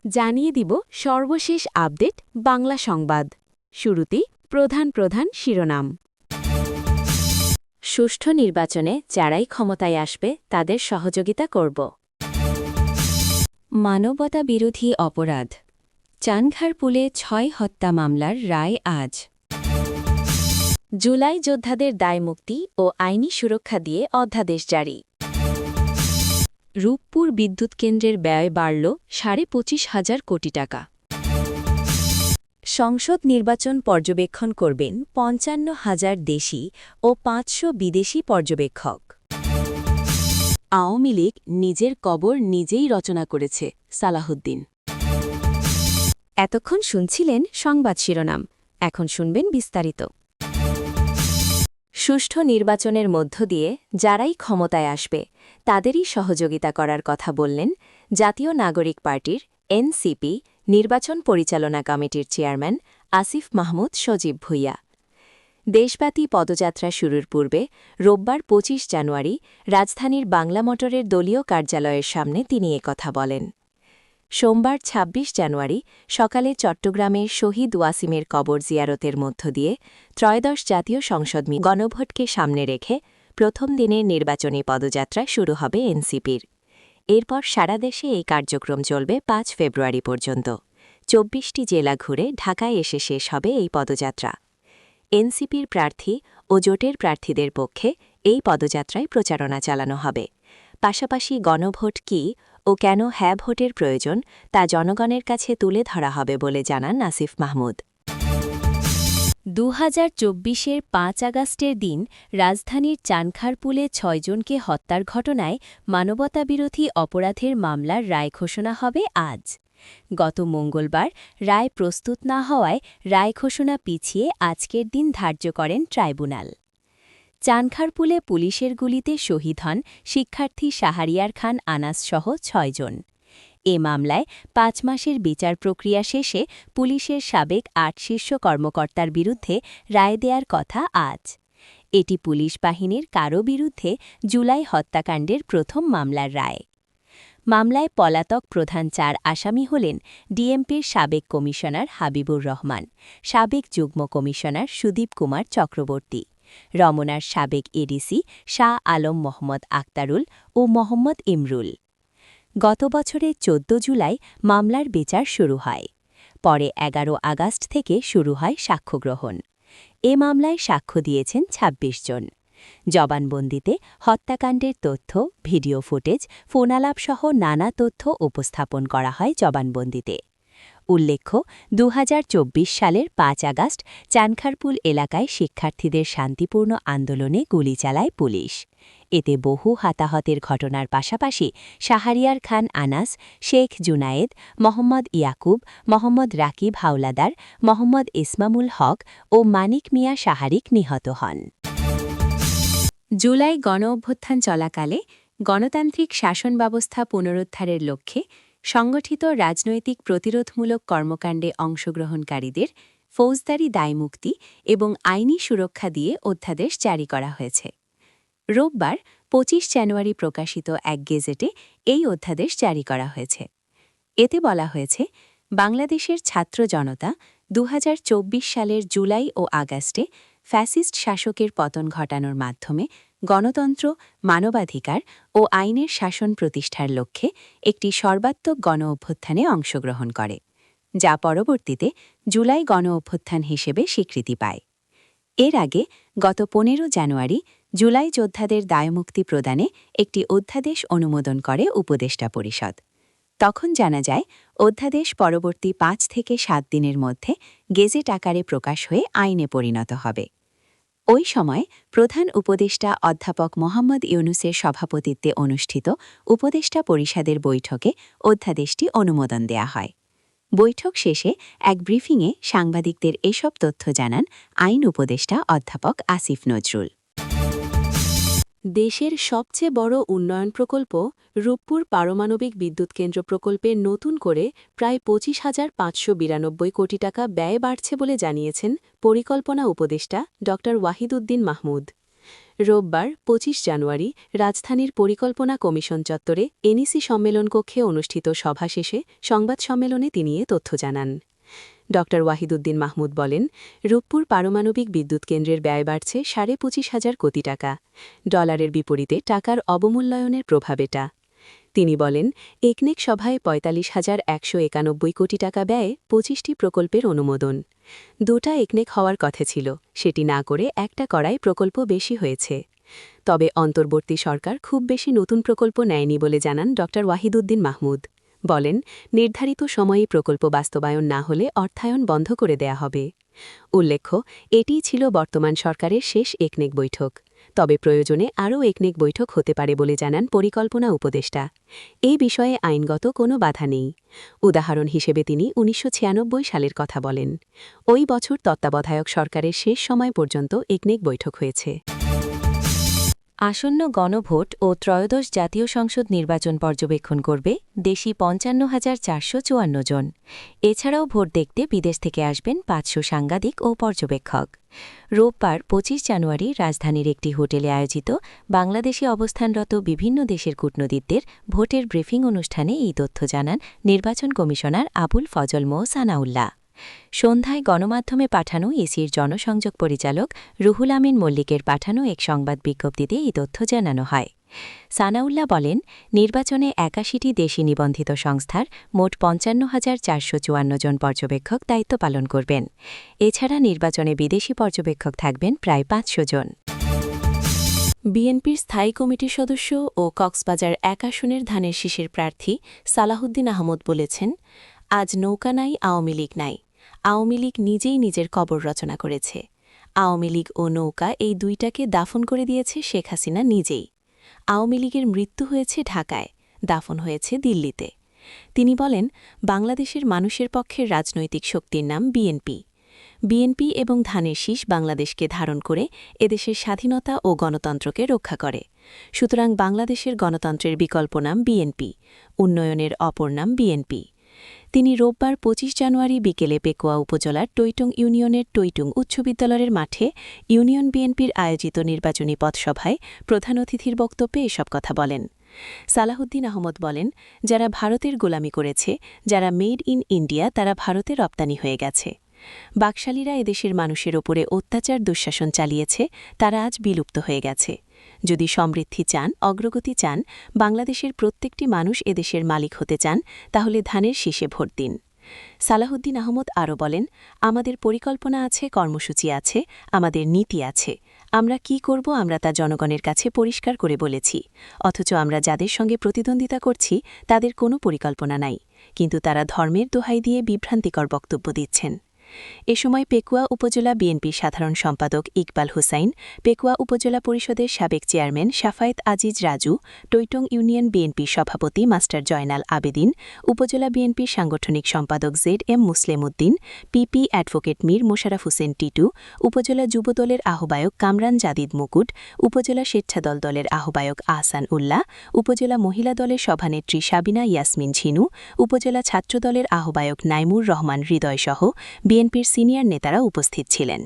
জানিয়ে দিব সর্বশেষ আপডেট বাংলা সংবাদ। শুরুতেই প্রধান প্রধান শিরোনাম। সুষ্ঠু নির্বাচনে যারাই ক্ষমতায় আসবে তাদের সহযোগিতা করব। মানবতা বিরোধী অপরাধ, চানখারপুলে ৬ হত্যা মামলার রায় আজ। জুলাই যোদ্ধাদের দায়মুক্তি ও আইনি সুরক্ষা দিয়ে অধ্যাদেশ জারি। রূপপুর বিদ্যুৎ কেন্দ্রের ব্যয় বাড়ল ২৫,০০০ কোটি টাকা। সংসদ নির্বাচন পর্যবেক্ষণ করবেন ৫৫,০০০ দেশি ও ৫০০ বিদেশি পর্যবেক্ষক। আওয়ামী লীগ নিজের কবর নিজেই রচনা করেছে, সালাহুদ্দিন। এতক্ষণ শুনছিলেন সংবাদ শিরোনাম, এখন শুনবেন বিস্তারিত। সুষ্ঠু নির্বাচনের মধ্য দিয়ে যারাই ক্ষমতায় আসবে তাদেরই সহযোগিতা করার কথা বললেন জাতীয় নাগরিক পার্টির এনসিপি নির্বাচন পরিচালনা কমিটির চেয়ারম্যান আসিফ মাহমুদ সজীব ভুঁইয়া। দেশব্যাপী পদযাত্রা শুরুর পূর্বে রোববার ২৫ জানুয়ারি রাজধানীর বাংলা মোটরের দলীয় কার্যালয়ের সামনে তিনি একথা বলেন। সোমবার ২৬ জানুয়ারি সকালে চট্টগ্রামের শহীদ ওয়াসিমের কবর জিয়ারতের মধ্য দিয়ে ত্রয়োদশ জাতীয় সংসদ গণভোটকে সামনে রেখে প্রথম দিনের নির্বাচনী পদযাত্রা শুরু হবে এনসিপির। এরপর সারা দেশে এই কার্যক্রম চলবে ৫ ফেব্রুয়ারি পর্যন্ত। ২৪টি জেলা ঘুরে ঢাকায় এসে শেষ হবে এই পদযাত্রা। এনসিপির প্রার্থী ও জোটের প্রার্থীদের পক্ষে এই পদযাত্রায় প্রচারণা চালানো হবে। পাশাপাশি গণভোট কী ও কেন হ্যাঁ ভোটের প্রয়োজন তা জনগণের কাছে তুলে ধরা হবে বলে জানান আসিফ মাহমুদ। ২০২৪-এর ৫ আগস্টের দিন রাজধানীর চানখারপুলে ৬ জনকে হত্যার ঘটনায় মানবতাবিরোধী অপরাধের মামলার রায় ঘোষণা হবে আজ। গত মঙ্গলবার রায় প্রস্তুত না হওয়ায় রায় ঘোষণা পিছিয়ে আজকের দিন ধার্য করেন ট্রাইব্যুনাল। চানখারপুলে পুলিশের গুলিতে শহীদ হন শিক্ষার্থী শাহরিয়ার খান আনাসসহ ৬ জন। এ মামলায় ৫ মাসের বিচার প্রক্রিয়া শেষে পুলিশের সাবেক ৮ শীর্ষ কর্মকর্তার বিরুদ্ধে রায় দেয়ার কথা আজ। এটি পুলিশ বাহিনীর কারও বিরুদ্ধে জুলাই হত্যাকাণ্ডের প্রথম মামলার রায়। মামলায় পলাতক প্রধান ৪ আসামি হলেন ডিএমপির সাবেক কমিশনার হাবিবুর রহমান, সাবেক যুগ্ম কমিশনার সুদীপ কুমার চক্রবর্তী, রমনার সাবেক এডিসি শাহ আলম মোহাম্মদ আক্তারুল ও মোহাম্মদ ইমরুল। গত বছরের ১৪ জুলাই মামলার বিচার শুরু হয়। পরে ১১ আগস্ট থেকে শুরু হয় সাক্ষ্যগ্রহণ। এ মামলায় সাক্ষ্য দিয়েছেন ২৬ জন। জবানবন্দিতে হত্যাকাণ্ডের তথ্য, ভিডিও ফুটেজ, ফোনালাপসহ নানা তথ্য উপস্থাপন করা হয় জবানবন্দিতে। উল্লেখ্য, ২০২৪ সালের ৫ আগস্ট চানখারপুল এলাকায় শিক্ষার্থীদের শান্তিপূর্ণ আন্দোলনে গুলি চালায় পুলিশ। এতে বহু হতাহতের ঘটনার পাশাপাশি শাহরিয়ার খান আনাস, শেখ জুনায়েদ, মোহাম্মদ ইয়াকুব, মোহাম্মদ রাকিব হাওলাদার, মোহাম্মদ ইসমামুল হক ও মানিক মিয়া শাহারিক নিহত হন। জুলাই গণঅভ্যুত্থান চলাকালে গণতান্ত্রিক শাসন ব্যবস্থা পুনরুদ্ধারের লক্ষ্যে সংগঠিত রাজনৈতিক প্রতিরোধমূলক কর্মকাণ্ডে অংশগ্রহণকারীদের ফৌজদারি দায়মুক্তি এবং আইনি সুরক্ষা দিয়ে অধ্যাদেশ জারি করা হয়েছে। রোববার ২৫ জানুয়ারি প্রকাশিত এক গেজেটে এই অধ্যাদেশ জারি করা হয়েছে। এতে বলা হয়েছে, বাংলাদেশের ছাত্র জনতা ২০২৪ সালের জুলাই ও আগস্টে ফ্যাসিস্ট শাসকের পতন ঘটানোর মাধ্যমে গণতন্ত্র, মানবাধিকার ও আইনের শাসন প্রতিষ্ঠার লক্ষ্যে একটি সর্বাত্মক গণঅভ্যুত্থানে অংশগ্রহণ করে, যা পরবর্তীতে জুলাই গণঅভ্যুত্থান হিসেবে স্বীকৃতি পায়। এর আগে গত ১৫ জানুয়ারি জুলাই যোদ্ধাদের দায়মুক্তি প্রদানে একটি অধ্যাদেশ অনুমোদন করে উপদেষ্টা পরিষদ। তখন জানা যায়, অধ্যাদেশ পরবর্তী ৫ থেকে ৭ দিনের মধ্যে গেজেট আকারে প্রকাশ হয়ে আইনে পরিণত হবে। ওই সময় প্রধান উপদেষ্টা অধ্যাপক মোহাম্মদ ইউনুসের সভাপতিত্বে অনুষ্ঠিত উপদেষ্টা পরিষদের বৈঠকে অধ্যাদেশটি অনুমোদন দেয়া হয়। বৈঠক শেষে এক ব্রিফিংয়ে সাংবাদিকদের এসব তথ্য জানান আইন উপদেষ্টা অধ্যাপক আসিফ নজরুল। দেশের সবচেয়ে বড় উন্নয়ন প্রকল্প রূপপুর পারমাণবিক বিদ্যুৎ কেন্দ্র প্রকল্পে নতুন করে প্রায় ২৫,৫৯২ কোটি টাকা ব্যয় বাড়ছে বলে জানিয়েছেন পরিকল্পনা উপদেষ্টা ড. ওয়াহিদুদ্দিন মাহমুদ। রোববার ২৫ জানুয়ারি রাজধানীর পরিকল্পনা কমিশন চত্বরে এনইসি সম্মেলন কক্ষে অনুষ্ঠিত সভা শেষে সংবাদ সম্মেলনে তিনি এ তথ্য জানান। ড ওয়াহিদুদ্দিন মাহমুদ বলেন, রূপপুর পারমাণবিক বিদ্যুৎ কেন্দ্রের ব্যয় বাড়ছে ২৫,০০০ কোটি টাকা। ডলারের বিপরীতে টাকার অবমূল্যায়নের প্রভাব এটা। তিনি বলেন, একনেক সভায় ৪৫,১৯১ কোটি টাকা ব্যয়ে ২৫টি প্রকল্পের অনুমোদন। ২টা একনেক হওয়ার কথা ছিল, সেটি না করে একটা করায় প্রকল্প বেশি হয়েছে। তবে অন্তর্বর্তী সরকার খুব বেশি নতুন প্রকল্প নেয়নি বলে জানান ড ওয়াহিদুদ্দিন মাহমুদ। বলেন, নির্ধারিত সময়ে প্রকল্প বাস্তবায়ন না হলে অর্থায়ন বন্ধ করে দেয়া হবে। উল্লেখ্য, এটিই ছিল বর্তমান সরকারের শেষ একনেক বৈঠক। তবে প্রয়োজনে আরও একনেক বৈঠক হতে পারে বলে জানান পরিকল্পনা উপদেষ্টা। এই বিষয়ে আইনগত কোনো বাধা নেই। উদাহরণ হিসেবে তিনি ১৯৯৬ সালের কথা বলেন। ওই বছর তত্ত্বাবধায়ক সরকারের শেষ সময় পর্যন্ত একনেক বৈঠক হয়েছে। আসন্ন গণভোট ও ত্রয়োদশ জাতীয় সংসদ নির্বাচন পর্যবেক্ষণ করবে দেশি ৫৫,৪৫৪ জন। এছাড়াও ভোট দেখতে বিদেশ থেকে আসবেন ৫০০ সাংবাদিক ও পর্যবেক্ষক। রোববার ২৫ জানুয়ারি রাজধানীর একটি হোটেলে আয়োজিত বাংলাদেশে অবস্থানরত বিভিন্ন দেশের কূটনীতিকদের ভোটের ব্রিফিং অনুষ্ঠানে এই তথ্য জানান নির্বাচন কমিশনার আবুল ফজল মো সানাউল্লাহ। সন্ধ্যায় গণমাধ্যমে পাঠানো ইসির জনসংযোগ পরিচালক রুহুল আমিন মল্লিকের পাঠানো এক সংবাদ বিজ্ঞপ্তিতে এই তথ্য জানানো হয়। সানাউল্লাহ বলেন, নির্বাচনে ৮১টি দেশি নিবন্ধিত সংস্থার মোট ৫৫,৪৫৪ জন পর্যবেক্ষক দায়িত্ব পালন করবেন। এছাড়া নির্বাচনে বিদেশি পর্যবেক্ষক থাকবেন প্রায় ৫০০ জন। বিএনপির স্থায়ী কমিটির সদস্য ও কক্সবাজার ১ আসনের ধানের শীষের প্রার্থী সালাহুদ্দিন আহমদ বলেছেন, আজ নৌকা নাই, আওয়ামী লীগ নাই। আওয়ামী লীগ নিজেই নিজের কবর রচনা করেছে। আওয়ামী লীগ ও নৌকা এই দুইটাকে দাফন করে দিয়েছে শেখ হাসিনা নিজেই। আওয়ামী লীগের মৃত্যু হয়েছে ঢাকায়, দাফন হয়েছে দিল্লিতে। তিনি বলেন, বাংলাদেশের মানুষের পক্ষের রাজনৈতিক শক্তির নাম বিএনপি। বিএনপি এবং ধানের শীষ বাংলাদেশকে ধারণ করে এদেশের স্বাধীনতা ও গণতন্ত্রকে রক্ষা করে। সুতরাং বাংলাদেশের গণতন্ত্রের বিকল্প নাম বিএনপি, উন্নয়নের অপর নাম বিএনপি। তিনি রোববার ২৫ জানুয়ারি বিকেলে পেকুয়া উপজেলার টৈটুং ইউনিয়নের টৈটুং উচ্চ বিদ্যালয়ের মাঠে ইউনিয়ন বিএনপির আয়োজিত নির্বাচনী পথসভায় প্রধান অতিথির বক্তব্যে এসব কথা বলেন। সালাহুদ্দিন আহমদ বলেন, যারা ভারতের গোলামি করেছে, যারা মেড ইন ইন্ডিয়া, তারা ভারতে রপ্তানি হয়ে গেছে। বাকশালীরা এদেশের মানুষের ওপরে অত্যাচার দুঃশাসন চালিয়েছে, তারা আজ বিলুপ্ত হয়ে গেছে। যদি সমৃদ্ধি চান, অগ্রগতি চান, বাংলাদেশের প্রত্যেকটি মানুষ এদেশের মালিক হতে চান, তাহলে ধানের শীষে ভোট দিন। সালাহুদ্দিন আহমদ আরও বলেন, আমাদের পরিকল্পনা আছে, কর্মসূচি আছে, আমাদের নীতি আছে। আমরা কি করব আমরা তা জনগণের কাছে পরিষ্কার করে বলেছি। অথচ আমরা যাদের সঙ্গে প্রতিদ্বন্দ্বিতা করছি তাদের কোনো পরিকল্পনা নাই, কিন্তু তারা ধর্মের দোহাই দিয়ে বিভ্রান্তিকর বক্তব্য দিচ্ছেন। এ সময় পেকুয়া উপজেলা বিএনপির সাধারণ সম্পাদক ইকবাল হুসাইন, পেকুয়া উপজেলা পরিষদের সাবেক চেয়ারম্যান শাফায়েত আজিজ রাজু, টৈটং ইউনিয়ন বিএনপির সভাপতি মাস্টার জয়নাল আবেদিন, উপজেলা বিএনপির সাংগঠনিক সম্পাদক জেড.এম. মুসলেম উদ্দিন, পিপি অ্যাডভোকেট মীর মোশাররফ হোসেন টিটু, উপজেলা যুবদলের আহ্বায়ক কামরান জাদিদ মুকুট, উপজেলা স্বেচ্ছাদল দলের আহ্বায়ক আহসান উল্লাহ, উপজেলা মহিলা দলের সভানেত্রী সাবিনা ইয়াসমিন ঝিনু, উপজেলা ছাত্রদলের আহ্বায়ক নাইমুর রহমান হৃদয়সহ বিএনপির সিনিয়র নেতারা উপস্থিত ছিলেন।